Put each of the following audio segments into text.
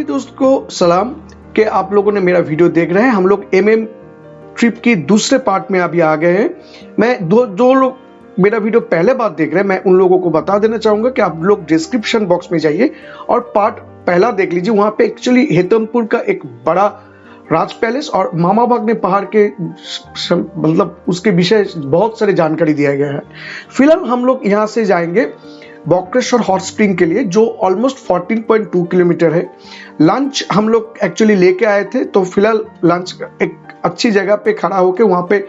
दोस्त को सलाम कि आप लोगों ने मेरा वीडियो देख रहे हैं। हम लोग एमएम ट्रिप की दूसरे पार्ट में अभी आ गए हैं। मैं जो लोग मेरा वीडियो पहले बार देख रहे हैं, मैं उन लोगों को बता देना चाहूँगा कि आप लोग डिस्क्रिप्शन बॉक्स में जाइए और पार्ट पहला देख लीजिए। वहाँ पे एक्चुअली हेतमपुर का एक बड़ा राज पैलेस और मामा बागने पहाड़ के मतलब उसके विषय बहुत सारी जानकारी दिया गया है। फिलहाल हम लोग यहाँ से जाएंगे बॉक्रेश्वर हॉट स्प्रिंग के लिए, जो ऑलमोस्ट 14.2 किलोमीटर है। लंच हम लोग एक्चुअली लेके आए थे, तो फिलहाल लंच एक अच्छी जगह पे खड़ा होके वहाँ पे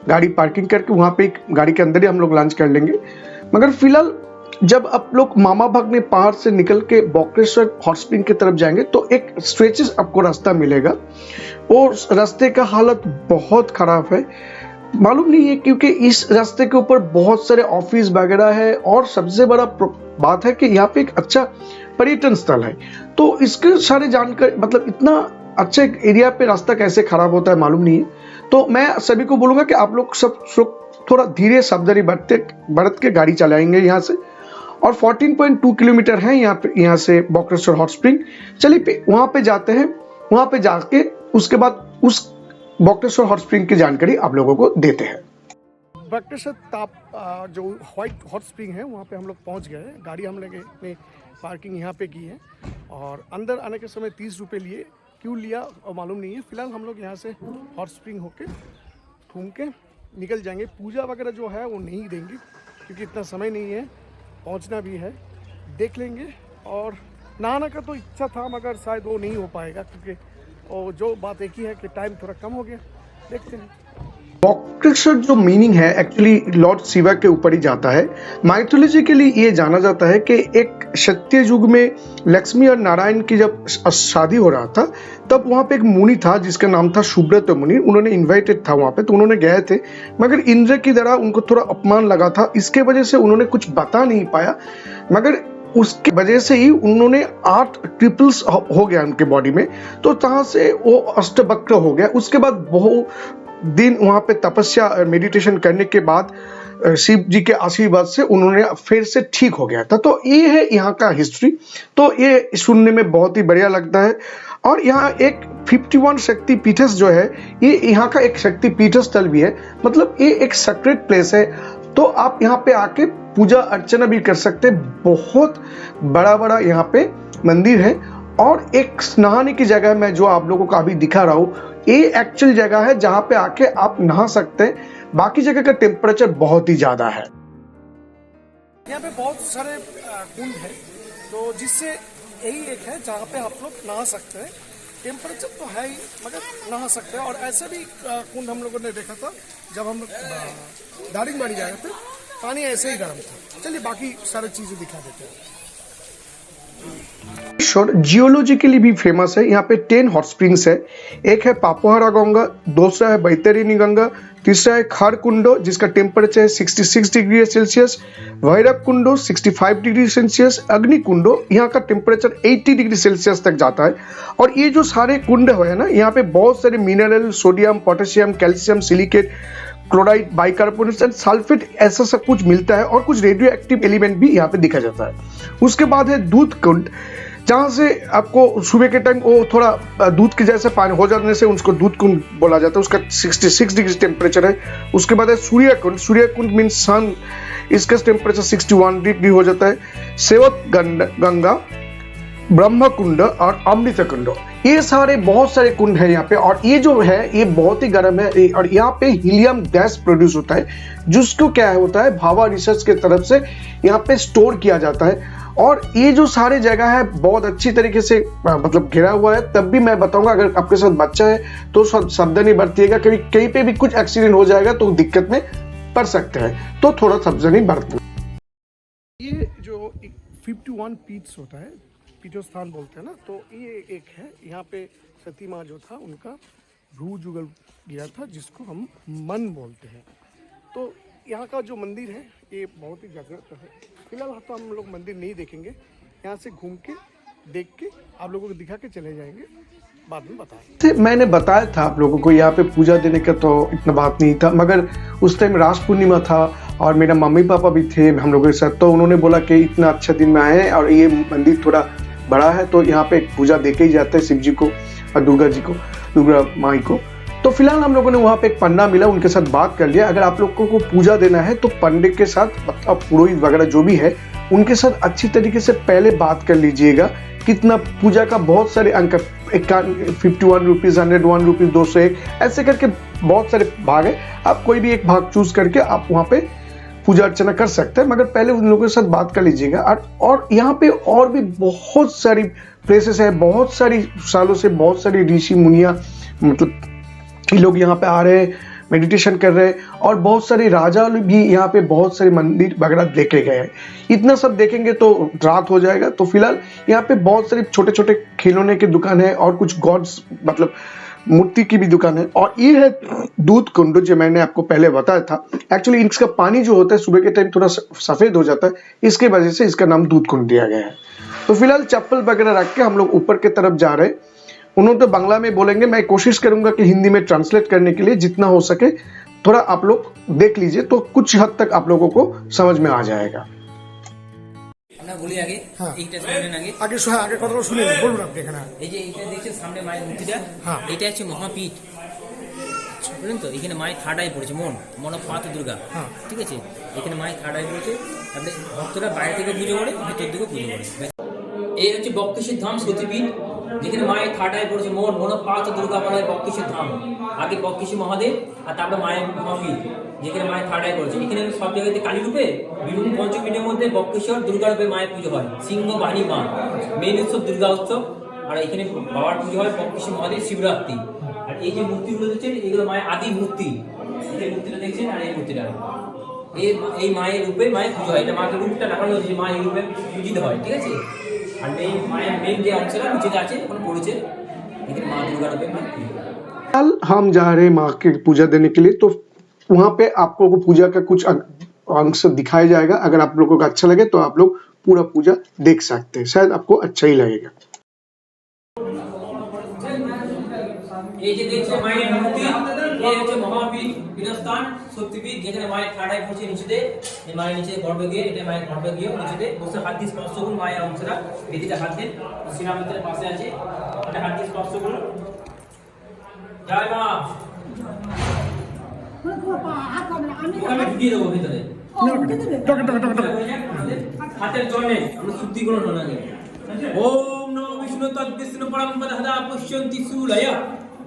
गाड़ी पार्किंग करके वहाँ पे गाड़ी के अंदर ही हम लोग लंच कर लेंगे। मगर फिलहाल जब आप लोग मामा भागने पहाड़ से निकल के बॉक्रेश्वर हॉट स्प्रिंग की तरफ जाएंगे तो एक स्ट्रेचेस आपको रास्ता मिलेगा और रास्ते का हालत बहुत खराब है। मालूम नहीं है क्योंकि इस रास्ते के ऊपर बहुत सारे ऑफिस वगैरह है और सबसे बड़ा बात है कि यहाँ पे एक अच्छा पर्यटन स्थल है। तो इसके सारे जानकारी मतलब इतना अच्छे एरिया पे रास्ता कैसे खराब होता है मालूम नहीं है। तो मैं सभी को बोलूँगा कि आप लोग सब थोड़ा धीरे सावधानी बरत के गाड़ी चलाएंगे यहाँ से। और 14.2 किलोमीटर है यहाँ से बॉक्रेश्वर हॉट स्प्रिंग। चलिए वहाँ पे जाते हैं। वहाँ पे जाके उसके बाद उस बॉक्रेश्वर हॉट स्प्रिंग की जानकारी आप लोगों को देते हैं। बॉक्रेश्वर जो व्हाइट हॉट स्प्रिंग है वहाँ पे हम लोग पहुँच गए हैं। गाड़ी हम लोग ने पार्किंग यहाँ पे की है और अंदर आने के समय 30 रुपये लिए। क्यों लिया और मालूम नहीं है। फिलहाल हम लोग यहाँ से हॉट स्प्रिंग होके घूम के निकल जाएंगे। पूजा वगैरह जो है वो नहीं देंगे क्योंकि इतना समय नहीं है, पहुँचना भी है, देख लेंगे। और नहाना का तो इच्छा था मगर शायद वो नहीं हो पाएगा क्योंकि और जो बात एक ही है कि टाइम थोड़ा कम हो गया। देखते हैं। बॉक्रेश्वर जो मीनिंग है एक्चुअली लॉर्ड शिवा के ऊपर ही जाता है। माइथोलॉजिकली ये जाना जाता है कि एक सत्य युग में लक्ष्मी और नारायण की जब शादी हो रहा था तब वहाँ पे एक मुनि था जिसका नाम था सुब्रत मुनि। उन्होंने इनवाइटेड था वहाँ पे, तो उन्होंने गए थे मगर इंद्र की तरह उनको थोड़ा अपमान लगा था। इसके वजह से उन्होंने कुछ बता नहीं पाया मगर उसकी वजह से ही उन्होंने 8 ट्रिपल्स हो गया उनके बॉडी में। तो तहाँ से वो अष्टवक्र हो गया। उसके बाद बहुत दिन वहाँ पे तपस्या मेडिटेशन करने के बाद शिव जी के आशीर्वाद से उन्होंने फिर से ठीक हो गया था। तो ये है यहाँ का हिस्ट्री। तो ये सुनने में बहुत ही बढ़िया लगता है। और यहाँ एक 51 शक्ति पीठस जो है ये यहाँ का एक शक्ति पीठ स्थल भी है, मतलब ये एक सेक्रेट प्लेस है। तो आप यहाँ पे आके पूजा अर्चना भी कर सकते हैं। बहुत बड़ा बड़ा यहाँ पे मंदिर है और एक नहाने की जगह मैं जो आप लोगों को अभी दिखा रहा हूँ ये एक्चुअल जगह है जहाँ पे आके आप नहा सकते हैं। बाकी जगह का टेम्परेचर बहुत ही ज्यादा है। यहाँ पे बहुत सारे कुंड है तो जिससे यही एक है जहाँ पे आप लोग नहा सकते हैं। टेम्परेचर तो है ही मगर नहा सकते हैं। और ऐसे भी कुंड हम लोगों ने देखा था जब हम दारिंगबाड़ी गए थे, पानी ऐसे ही गर्म था। चलिए बाकी सारी चीजें दिखा देते हैं। जियोलॉजिकली भी फेमस है। यहाँ पे 10 हॉट स्प्रिंग्स है। एक है पापोहारा गंगा, दूसरा है बैतरणी गंगा, तीसरा है खार कुंडो जिसका टेम्परेचर है 66 डिग्री सेल्सियस, भैरव कुंडो 65 डिग्री सेल्सियस, अग्नि कुंडो यहाँ का टेम्परेचर 80 डिग्री सेल्सियस तक जाता है। और ये जो सारे कुंड है ना, यहाँ पे बहुत सारे mineral, sodium, potassium, calcium, silicate, chloride, bicarbonate and sulphate ऐसा सब कुछ मिलता है और कुछ रेडियो एक्टिव एलिमेंट भी यहाँ पे दिखा जाता है। उसके बाद है दूध कुंड जहाँ से आपको सुबह के टाइम वो थोड़ा दूध के जैसे पानी हो जाने से उसको दूध कुंड बोला जाता है। उसका 66 डिग्री टेम्परेचर है। उसके बाद है सूर्य कुंड। सूर्य कुंड मीन्स सन, इसका टेम्परेचर 61 डिग्री हो जाता है। सेवत गंगा, ब्रह्म कुंड और अमृत कुंड, ये सारे बहुत सारे कुंड है यहाँ पे। और ये जो है ये बहुत ही गर्म है और यहाँ पे हीलियम गैस प्रोड्यूस होता है जिसको क्या होता है भाभा रिसर्च के तरफ से यहाँ पे स्टोर किया जाता है। और ये जो सारे जगह है बहुत अच्छी तरीके से मतलब घिरा हुआ है। तब भी मैं बताऊंगा अगर आपके साथ बच्चा है तो सावधानी बरतिएगा, कभी कहीं पे भी कुछ एक्सीडेंट हो जाएगा तो दिक्कत में पड़ सकते हैं, तो थोड़ा सावधानी बरतें। ये जो 51 पीट्स होता है, पीठोस्थान बोलते हैं ना, तो ये एक है। यहाँ पे सती माँ जो था उनका भ्रू जुगल गिरा था जिसको हम मन बोलते हैं। तो यहाँ का जो मंदिर है ये बहुत ही जागृत है। फिलहाल तो हम लोग मंदिर नहीं देखेंगे, यहाँ से घूम के देख के आप लोगों को दिखा के चले जाएंगे, बाद में बताएंगे। मैंने बताया था आप लोगों को यहाँ पे पूजा देने का तो इतना बात नहीं था, मगर उस टाइम रास पूर्णिमा था और मेरा मम्मी पापा भी थे हम लोगों के साथ। तो उन्होंने बोला कि इतना अच्छा दिन में आए और ये मंदिर थोड़ा बड़ा है तो यहाँ पे पूजा देके ही जाते हैं शिव जी को और दुर्गा जी को, दुर्गा माई को। तो फिलहाल हम लोगों ने वहाँ पे एक पंडा मिला, उनके साथ बात कर लिया। अगर आप लोगों को पूजा देना है तो पंडित के साथ, मतलब पुरोहित वगैरह जो भी है उनके साथ अच्छी तरीके से पहले बात कर लीजिएगा। कितना पूजा का बहुत सारे अंक, 51 रुपीज़, 101 रुपीज़, 201, ऐसे करके बहुत सारे भाग है। आप कोई भी एक भाग चूज करके आप वहाँ पे पूजा अर्चना कर सकते हैं, मगर पहले उन लोगों के साथ बात कर लीजिएगा। और यहाँ पे और भी बहुत सारी प्लेसेस है, बहुत सारी सालों से बहुत सारी ऋषि मुनिया, मतलब ये लोग यहाँ पे आ रहे हैं, मेडिटेशन कर रहे हैं, और बहुत सारे राजा भी यहाँ पे बहुत सारे मंदिर वगैरह देखे गए हैं। इतना सब देखेंगे तो रात हो जाएगा। तो फिलहाल यहाँ पे बहुत सारे छोटे छोटे खिलौने की दुकान है और कुछ गॉड्स, मतलब मूर्ति की भी दुकान है। और ये है दूध कुंड, जो मैंने आपको पहले बताया था। एक्चुअली इसका पानी जो होता है सुबह के टाइम थोड़ा सफेद हो जाता है, इसके वजह से इसका नाम दूध कुंड दिया गया है। तो फिलहाल चप्पल वगैरह रख के हम लोग ऊपर की तरफ जा रहे हैं। उन्होंने तो बांग्ला में बोलेंगे, मैं कोशिश करूंगा कि हिंदी में ट्रांसलेट करने के लिए, जितना हो सके थोड़ा आप लोग देख लीजिए तो कुछ हद तक आप लोगों को समझ में आ जाएगा। আমরা বলি আগে হ্যাঁ। এইটা শুনলেন আগে আগে আগে কথাটা শুনে নিন, বলুন আপনি এখানে। এই যে এইটা দেখছেন সামনে মায়ের মূর্তিটা, হ্যাঁ। এটা হচ্ছে মহাপীঠ, বুঝলেন তো? এখানে মায়ের থার্ড আই পড়েছে, মনপাত দুর্গা, হ্যাঁ। ঠিক আছে? এখানে মায়ের থার্ড আই পড়েছে। আপনি ভক্তরা বাইরে থেকে পুজো করে, ভেতর দিকে পুজো করে। এই হচ্ছে বক্রেশ্বর ধাম সতীপীঠ, যেখানে মায়ের থার্ড আই পড়েছে মনপাত দুর্গা, মানে বক্রেশ্বর ধাম। আগে বক্রেশ্বর মহাদেব আর তারপরে মায়ের মহাপীঠ, যেখানে মায়ের থার্ড আই পড়েছে। এখানে সব জায়গাতে কালী রূপে, বিভিন্ন পঞ্চপীঠের মধ্যে বক্রেশ্বর দুর্গা রূপে মায়ের পুজো হয়। সিংহ বাহিনী মা, মেন উৎসব দুর্গা উৎসব। আর এখানে বাবার পুজো হয় বক্রেশ্বর মহাদেব শিবরাত্রি। আর এই যে মূর্তিগুলো দেখছেন এগুলো মায়ের আদি মূর্তি। এই মূর্তিটা দেখছেন আর এই মূর্তিটা, এই মায়ের রূপে মায়ের পুজো হয়। এটা মাকে রূপটা দেখানো হয়েছে, মা এই রূপে পূজিত হয়, ঠিক আছে? আর মায়ের মেন যে অংশটা নিচেটা আছে ওখানে পড়েছে, এখানে মা দুর্গা রূপে মায়ের পুজো হয়। कल हम जा रहे हैं माँ की पूजा देने के लिए, तो वहां पे आपको पूजा का कुछ अंश दिखाया जाएगा। अगर आप लोगों को अच्छा लगे तो आप लोग पूरा पूजा देख सकते हैं, शायद आपको अच्छा ही लगेगा। এই যে দেখছেন মায়ের মূর্তি, এই হচ্ছে মহাপীঠ পীঠস্থান শক্তিপীঠ, যেখানে মায়ের থার্ড আই পড়ছে নিচেতে। এই মায়ের নিচে গর্ভগৃহ, এটা মায়ের গর্ভগৃহ। নিচেতে বসে হাত দিয়ে স্পর্শ করুন মায়ের অংশটা, বেদিটা হাত দেন, শ্রীরামচন্দ্রের পাশে আছে, এটা হাত দিয়ে স্পর্শ করুন। জয় মা। আমি ঢুকিয়ে দেবো ভিতরে, হাতের জল নেই, আমরা শুদ্ধিকরণ হলো আগে। ওম নমো বিষ্ণু তদ্বিষ্ণু পরম পদহদা পুষ্যন্তি শূলয়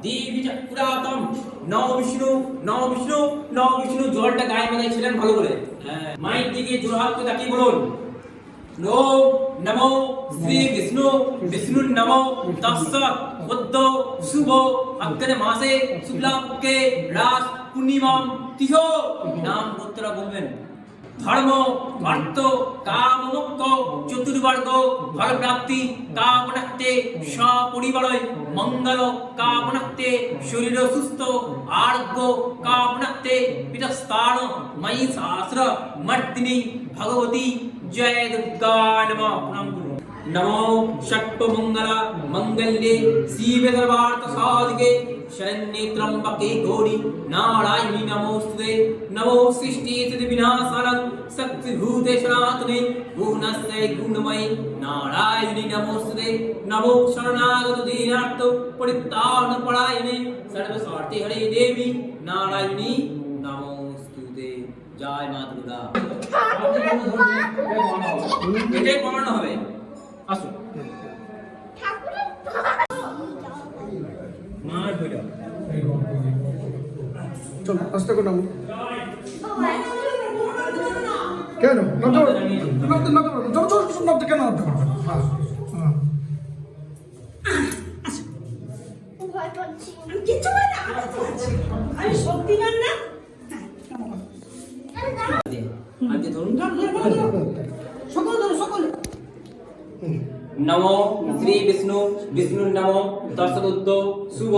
দেবী চক্রাতম। নমো বিষ্ণু, নমো বিষ্ণু, নমো বিষ্ণু। জলটা গায়ে মাথায় ছিলেন ভালো করে। মায়ের দিকে জোড়হাত করে তাকিয়ে বলুন, ওম নমো শ্রী বিষ্ণু বিষ্ণু নমো তস্য উদ্দ শুভ অগ্নে মাসে শুক্লাপক্ষে রাস পূর্ণিমাম তিথ। নাম গোত্ররা বলবেন। ধর্ম, অর্থ, কাম, মোক্ষ, চতুর্বর্গ, ফলপ্রাপ্তি কামনার্থে, সপরিবারয় মঙ্গল কামনার্থে, শরীর সুস্থ আরোগ্য কামনার্থে, পীঠস্থান ময়ী সহস্র মর্দিনী ভগবতী জয় দুর্গা নমঃ। প্রণাম করুন। नमो षट्मंगला मंगल्ये शिवे सर्वार्थ साधिके शरण्ये त्र्यंबके गौरी नारायणी नमोस्तुते। नमो सृष्टि स्थिति विनाशानं शक्तिभूते सनातने गुणस्य गुणमयी नारायणी नमोस्तुते। नमो शरणागत दीनार्थ परित्राण परायणे सर्वस्वार्थे हरे देवी नारायणी नमोस्तुते। जय मां दुर्गा। এটাই প্রমাণ হবে। আসুন মার ধরে চলো আস্তে করে নামো। কেন নামতে কেন নামতে পারবেন? আমি শক্তিমান না। আজকে ধরুন। সকল नमो श्री विष्णु विष्णु नमो तत्सदुद्ध शुभ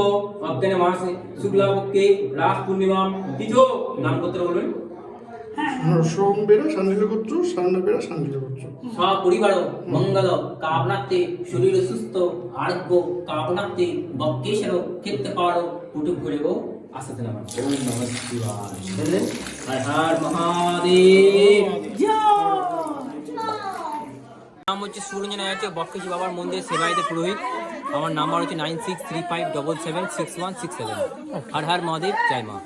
अग्नि मासे शुक्ला पक्षे रास पूर्णिमा तिथो। नाम গোত্র বলবেন। সোম বেড়া শান্তিল গোত্র, সারনা বেড়া শান্তিল গোত্র। সব পরিবার মঙ্গল কামনার্থে, শরীর সুস্থ আরোগ্য কামনার্থে, বক্কেশ্বর ক্ষেত্রে পাড়ো পুটুক করে গো আসতে নাম। ওম নমঃ শিবায়। বুঝলেন? হর হর মহাদেব। নাম হচ্ছে সুরঞ্জন আছে বক্রেশ্বর বাবার মন্দির সেবায়িত পুরোহিত। আমার নাম্বার হচ্ছে 9635776167। हर हर महादेव, जय माँ।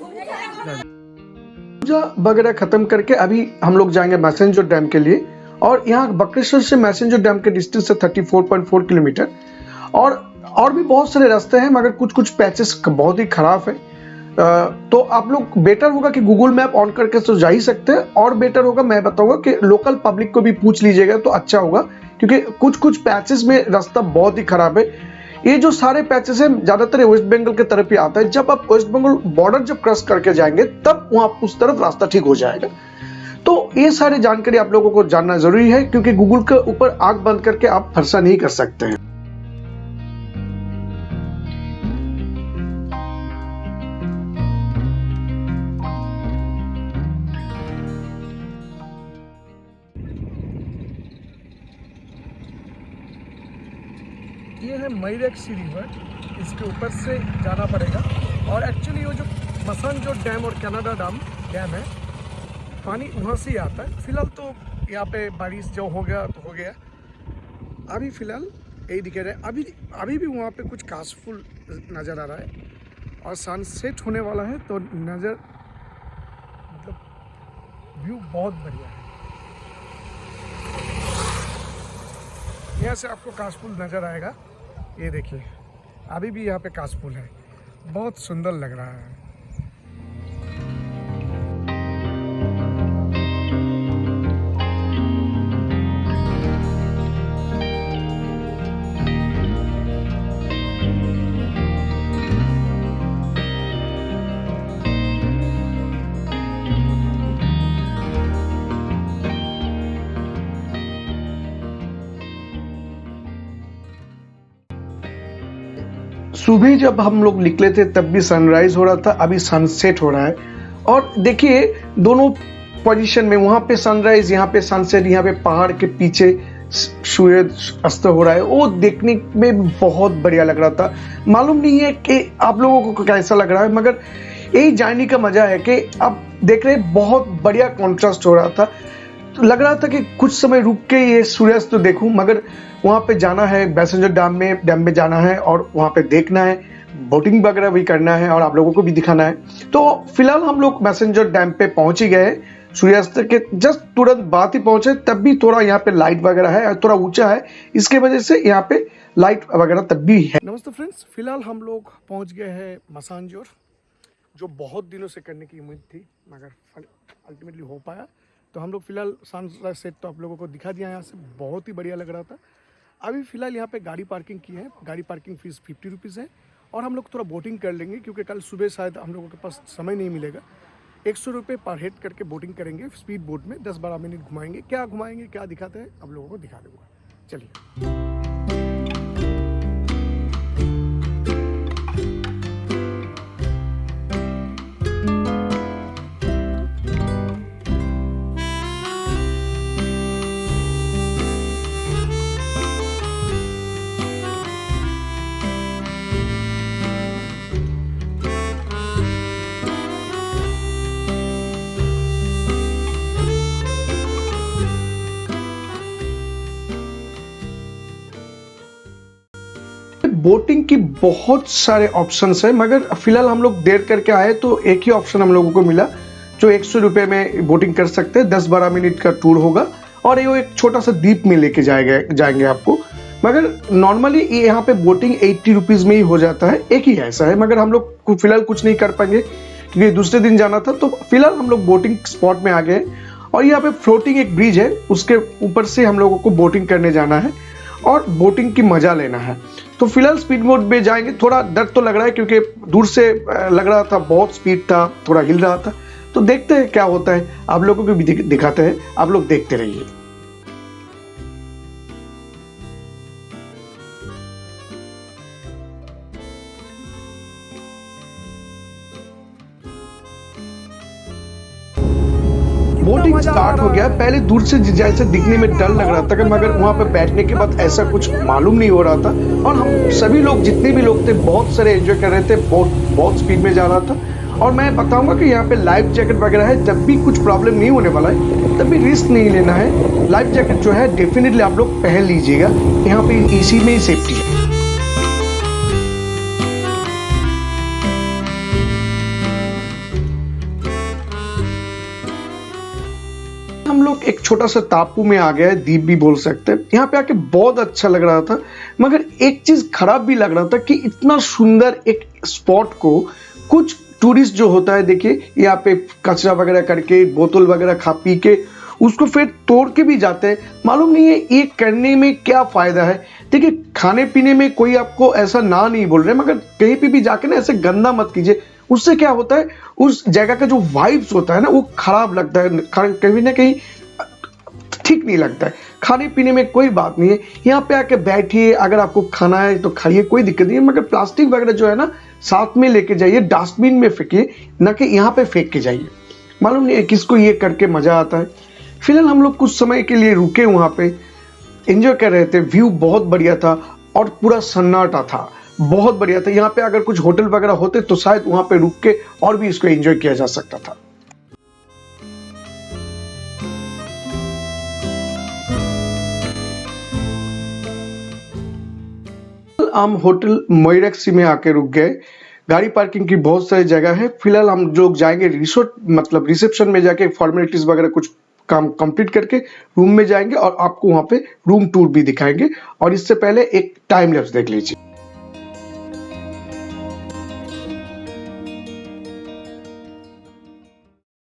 पूजा वगैरह खत्म करके अभी हम लोग जाएंगे मैसेंजर डैम के लिए। और यहाँ बक्रेश्वर से मैसेंजर डैम के डिस्टेंस है 34.4 किलोमीटर। और भी बहुत सारे रास्ते हैं, मगर कुछ कुछ पैचेस बहुत ही खराब है। तो आप लोग बेटर होगा कि गूगल मैप ऑन करके तो जा ही सकते हैं, और बेटर होगा मैं बताऊंगा कि लोकल पब्लिक को भी पूछ लीजिएगा तो अच्छा होगा, क्योंकि कुछ कुछ पैचेस में रास्ता बहुत ही खराब है। ये जो सारे पैचेस हैं ज्यादातर वेस्ट बंगाल की तरफ ही आता है। जब आप वेस्ट बंगाल बॉर्डर जब क्रॉस करके जाएंगे तब वहां उस तरफ रास्ता ठीक हो जाएगा। तो ये सारी जानकारी आप लोगों को जानना जरूरी है, क्योंकि गूगल के ऊपर आंख बंद करके आप भरोसा नहीं कर सकते हैं। ये है मैरेक्सी रिवर, इसके ऊपर से जाना पड़ेगा। और एक्चुअली वो जो मसानजोर डैम और कनाडा डैम है, पानी वहाँ से ही आता है। फिलहाल तो यहाँ पे बारिश जो हो गया तो हो गया। अभी फिलहाल यही दिख रहा है। अभी भी वहाँ पे कुछ काशफुल नज़र आ रहा है और सनसेट होने वाला है, तो नज़र मतलब व्यू बहुत बढ़िया है। यहाँ से आपको काशफुल नज़र आएगा। ये देखिए अभी भी यहाँ पे काशफुल है, बहुत सुंदर लग रहा है। सुबह जब हम लोग निकले थे तब भी सनराइज हो रहा था, अभी सनसेट हो रहा है। और देखिए दोनों पोजीशन में, वहां पे सनराइज, यहाँ पे सनसेट, यहाँ पे पहाड़ के पीछे सूर्य अस्त हो रहा है। वो देखने में बहुत बढ़िया लग रहा था। मालूम नहीं है कि आप लोगों को कैसा लग रहा है, मगर यही जानने का मजा है कि आप देख रहे बहुत बढ़िया कॉन्ट्रास्ट हो रहा था। तो लग रहा था कि कुछ समय रुक के ये सूर्यास्त तो देखूं, मगर वहाँ पे जाना है, मैसेंजर डैम में जाना है और वहाँ पे देखना है, बोटिंग वगैरह भी करना है और आप लोगों को भी दिखाना है। तो फिलहाल हम लोग मैसेंजर डैम पे पहुंच ही गए। सूर्यास्त के जस्ट तुरंत बाद ही पहुंचे, तब भी थोड़ा यहाँ पे लाइट वगैरह है और थोड़ा ऊंचा है, इसके वजह से यहाँ पे लाइट वगैरह तब भी है। नमस्ते फ्रेंड्स, फिलहाल हम लोग पहुंच गए हैं मसानजोर, जो बहुत दिनों से करने की उम्मीद थी मगर अल्टीमेटली हो पाया। तो हम लोग फिलहाल सनराइज सेट तो आप लोगों को दिखा दिया, यहाँ से बहुत ही बढ़िया लग रहा था। अभी फ़िलहाल यहाँ पे गाड़ी पार्किंग की है, गाड़ी पार्किंग फ़ीस 50 रुपीज़ है। और हम लोग थोड़ा बोटिंग कर लेंगे, क्योंकि कल सुबह शायद हम लोगों के पास समय नहीं मिलेगा। 100 रुपये पर हेड करके बोटिंग करेंगे स्पीड बोट में, 10-12 मिनट घुमाएंगे। क्या घुमाएंगे, क्या दिखाते हैं, आप लोगों को दिखा दूँगा। चलिए। बोटिंग की बहुत सारे ऑप्शंस है, मगर फिलहाल हम लोग देर करके आए तो एक ही ऑप्शन हम लोगों को मिला, जो 100 रुपये में बोटिंग कर सकते हैं। 10-12 मिनट का टूर होगा और ये एक छोटा सा द्वीप में लेके जाएंगे आपको। मगर नॉर्मली ये यहाँ पे बोटिंग 80 रुपीज़ में ही हो जाता है, एक ही ऐसा है। मगर हम लोग फिलहाल कुछ नहीं कर पाएंगे क्योंकि दूसरे दिन जाना था, तो फिलहाल हम लोग बोटिंग स्पॉट में आ गए। और यहाँ पे फ्लोटिंग एक ब्रिज है, उसके ऊपर से हम लोगों को बोटिंग करने जाना है और बोटिंग की मजा लेना है। तो फिलहाल स्पीड बोट में जाएंगे। थोड़ा डर तो लग रहा है, क्योंकि दूर से लग रहा था बहुत स्पीड था, थोड़ा हिल रहा था। तो देखते हैं क्या होता है, आप लोगों को भी दिखाते हैं, आप लोग देखते रहिए। बोटिंग स्टार्ट हो गया। पहले दूर से जैसे दिखने में डर लग रहा था, मगर वहां पे बैठने के बाद ऐसा कुछ मालूम नहीं हो रहा था। और हम सभी लोग, जितने भी लोग थे, बहुत सारे एंजॉय कर रहे थे। बहुत स्पीड में जा रहा था और मैं बताऊंगा कि यहाँ पे लाइफ जैकेट वगैरह है, जब भी कुछ प्रॉब्लम नहीं होने वाला है तब भी रिस्क नहीं लेना है। लाइफ जैकेट जो है डेफिनेटली आप लोग पहन लीजिएगा, यहाँ पे इसी में ही सेफ्टी है। हम लोग एक छोटा सा टापू में आ गए, द्वीप भी बोल सकते हैं। यहाँ पे आके बहुत अच्छा लग रहा था, मगर एक चीज खराब भी लग रहा था कि इतना सुंदर एक स्पॉट को कुछ टूरिस्ट जो होता है, देखिए यहाँ पे कचरा वगैरह करके, बोतल वगैरह खा पी के उसको फिर तोड़ के भी जाते हैं। मालूम नहीं है ये करने में क्या फायदा है। देखिए खाने पीने में कोई आपको ऐसा ना नहीं बोल रहे, मगर कहीं पे भी जाके ना ऐसे गंदा मत कीजिए। उससे क्या होता है, उस जगह का जो वाइब्स होता है ना वो खराब लगता है, कहीं ना कहीं ठीक नहीं लगता है। खाने पीने में कोई बात नहीं है, यहाँ पे आके बैठिए, अगर आपको खाना है तो खाइए, कोई दिक्कत नहीं है, मगर प्लास्टिक वगैरह जो है ना साथ में लेके जाइए, डस्टबिन में फेंकिए, ना कि यहाँ पे फेंक के जाइए। मालूम नहीं है किसको ये करके मजा आता है। फिलहाल हम लोग कुछ समय के लिए रुके, वहाँ पे एंजॉय कर रहे थे। व्यू बहुत बढ़िया था और पूरा सन्नाटा था, बहुत बढ़िया था। यहाँ पे अगर कुछ होटल वगैरह होते तो शायद वहाँ पे रुक के और भी इसको एंजॉय किया जा सकता था। हम होटल मयूरक्सी में आके रुक गए। गाड़ी पार्किंग की बहुत सारी जगह है। फिलहाल हम लोग जाएंगे रिसोर्ट, मतलब रिसेप्शन में जाके फॉर्मेलिटीज वगैरह कुछ काम कंप्लीट करके रूम में जाएंगे और आपको वहां पे रूम टूर भी दिखाएंगे। और इससे पहले एक टाइम लैप्स देख लीजिए।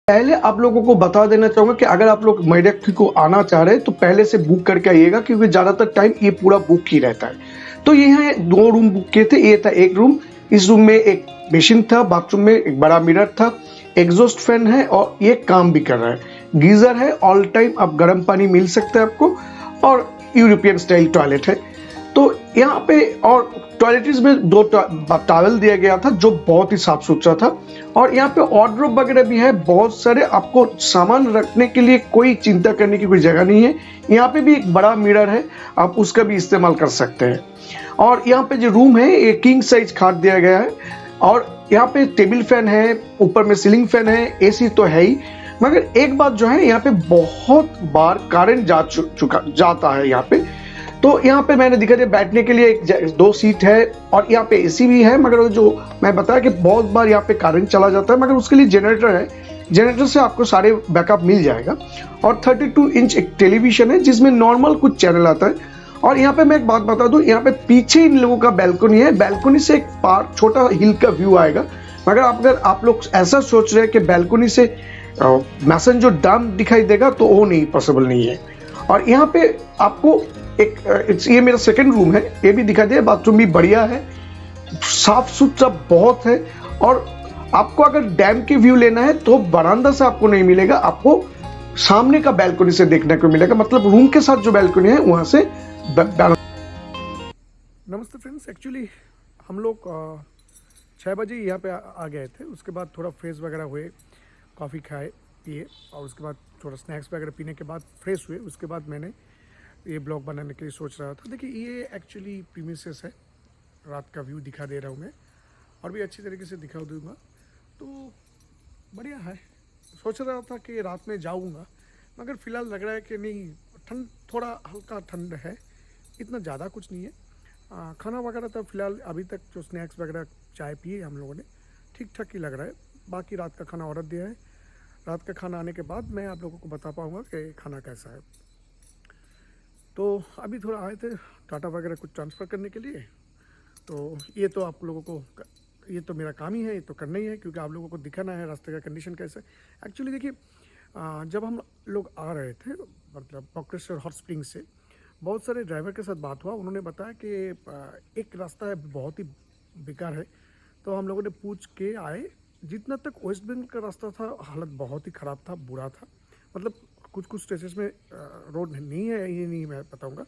पहले आप लोगों को बता देना चाहूंगा कि अगर आप लोग मयूरक्सी को आना चाह रहे हैं तो पहले से बुक करके आइएगा, क्योंकि ज्यादातर टाइम ये पूरा बुक ही रहता है। तो यहाँ 2 रूम बुक किए थे। ये था एक रूम, इस रूम में एक बेसिन था, बाथरूम में एक बड़ा मिरर था, एग्जॉस्ट फैन है और ये काम भी कर रहा है, गीजर है, ऑल टाइम आप गर्म पानी मिल सकता है आपको, और यूरोपियन स्टाइल टॉयलेट है। तो यहाँ पे और टॉयलेट्रीज में 2 टॉवल दिया गया था जो बहुत ही साफ सुथरा था। और यहाँ पे वार्डरोब वगैरह भी है बहुत सारे, आपको सामान रखने के लिए कोई चिंता करने की कोई जगह नहीं है। यहाँ पे भी एक बड़ा मिरर है, आप उसका भी इस्तेमाल कर सकते हैं। और यहाँ पे जो रूम है ये किंग साइज खाट दिया गया है, और यहाँ पे टेबल फैन है, ऊपर में सीलिंग फैन है, एसी तो है ही। मगर एक बात जो है, यहाँ पे बहुत बार करंट जाता है यहाँ पे। तो यहाँ पे मैंने दिखा दिया बैठने के लिए 2 सीट है और यहाँ पे एसी भी है, मगर जो मैं बताया कि बहुत बार यहाँ पे करंट चला जाता है, मगर उसके लिए जनरेटर है, जनरेटर से आपको सारे बैकअप मिल जाएगा। और 32 इंच एक टेलीविजन है जिसमें नॉर्मल कुछ चैनल आता है। और यहाँ पे मैं एक बात बता दूं, यहाँ पे पीछे इन लोगों का बैल्कनी है, बैल्कनी से एक पार्क छोटा हिल का व्यू आएगा। मगर अगर आप लोग ऐसा सोच रहे हैं कि बैल्कनी से मैसेंजर डैम दिखाई देगा तो वो नहीं, पॉसिबल नहीं है। और यहाँ पे आपको एक ये मेरा सेकंड रूम है, ये भी दिखाई दे, बाथरूम भी बढ़िया है, साफ सुथरा बहुत है। और आपको अगर डैम की व्यू लेना है तो बरामदा से आपको नहीं मिलेगा, आपको सामने का बैल्कनी से देखने को मिलेगा, मतलब रूम के साथ जो बैल्कनी है वहां से। नमस्ते फ्रेंड्स, एक्चुअली हम लोग 6 बजे यहाँ पे आ गए थे। उसके बाद थोड़ा फ्रेश वगैरह हुए, कॉफ़ी खाए पिए, और उसके बाद थोड़ा स्नैक्स वगैरह पीने के बाद फ्रेश हुए। उसके बाद मैंने ये ब्लॉग बनाने के लिए सोच रहा था। देखिए ये एक्चुअली प्रीमिसेस है, रात का व्यू दिखा दे रहा हूँ मैं, और भी अच्छी तरीके से दिखा दूँगा, तो बढ़िया है। सोच रहा था कि रात में जाऊँगा, मगर फ़िलहाल लग रहा है कि नहीं, ठंड थोड़ा हल्का ठंड है, इतना ज़्यादा कुछ नहीं है। खाना वगैरह तो फ़िलहाल अभी तक जो स्नैक्स वगैरह चाय पिए हम लोगों ने, ठीक ठाक ही लग रहा है। बाकी रात का खाना ऑर्डर दिया है, रात का खाना आने के बाद मैं आप लोगों को बता पाऊँगा कि खाना कैसा है। तो अभी थोड़ा आए थे डाटा वगैरह कुछ ट्रांसफ़र करने के लिए, तो ये तो आप लोगों को, ये तो मेरा काम ही है, ये तो करना ही है, क्योंकि आप लोगों को दिखाना है रास्ते का कंडीशन कैसा है। एक्चुअली देखिए जब हम लोग आ रहे थे, मतलब बक्रेश्वर हॉट स्प्रिंग से, बहुत सारे ड्राइवर के साथ बात हुआ। उन्होंने बताया कि एक रास्ता है बहुत ही बेकार है, तो हम लोगों ने पूछ के आए। जितना तक वेस्ट बंगाल का रास्ता था हालत बहुत ही ख़राब था, बुरा था। मतलब कुछ कुछ स्टेशंस में रोड नहीं है, ये नहीं मैं बताऊंगा।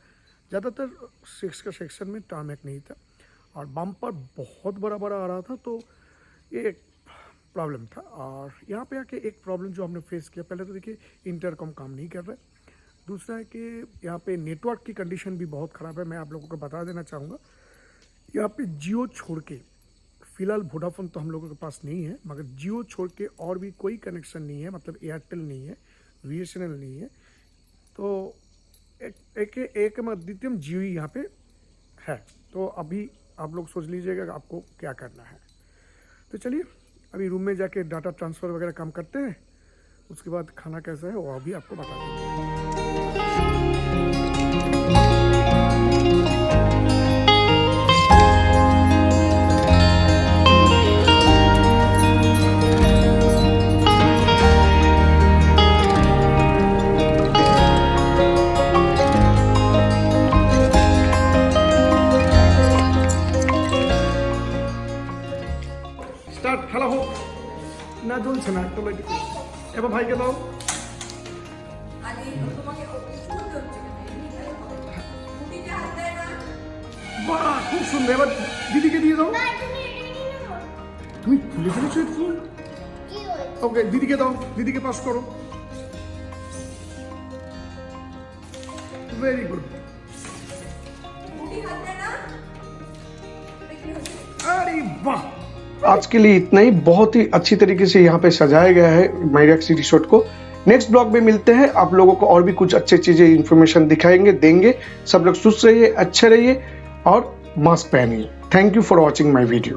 ज़्यादातर 6 का सेक्शन में टारमेक नहीं था और बम्पर बहुत बड़ा बड़ा आ रहा था, तो ये एक प्रॉब्लम था। और यहाँ पे आके एक प्रॉब्लम जो हमने फेस किया, पहले तो देखिए इंटरकॉम काम नहीं कर रहा है, दूसरा है कि यहाँ पे नेटवर्क की कंडीशन भी बहुत ख़राब है। मैं आप लोगों को बता देना चाहूँगा, यहाँ पे जियो छोड़ के फ़िलहाल वोडाफोन तो हम लोगों के पास नहीं है, मगर जियो छोड़ के और भी कोई कनेक्शन नहीं है, मतलब एयरटेल नहीं है, BSNL नहीं है, तो एक द्वितीयम जियो ही यहाँ पे है। तो अभी आप लोग सोच लीजिएगा कि आपको क्या करना है। तो चलिए अभी रूम में जाके डाटा ट्रांसफ़र वगैरह काम करते हैं, उसके बाद खाना कैसा है वो अभी आपको बता देंगे। স্টার্ট, খেলা হোক না, জ্বলছে না একটা লাইট। এবার ভাইকে দাও। বাহ, খুব সুন্দর। এবার দিদিকে দিয়ে দাও। তুমি খুলে ফেলেছো হেডফোন? ওকে, দিদিকে দাও, দিদিকে পাস করো। Very good. अरे वाह, आज के लिए इतना ही। बहुत ही अच्छी तरीके से यहाँ पे सजाया गया है मायरियाक्सी रिसोर्ट को। नेक्स्ट ब्लॉग में मिलते हैं, आप लोगों को और भी कुछ अच्छी चीजें इन्फॉर्मेशन दिखाएंगे, देंगे। सब लोग सुस्त रहिए, अच्छे रहिए और मास्क पहनिए। Thank you for watching my video.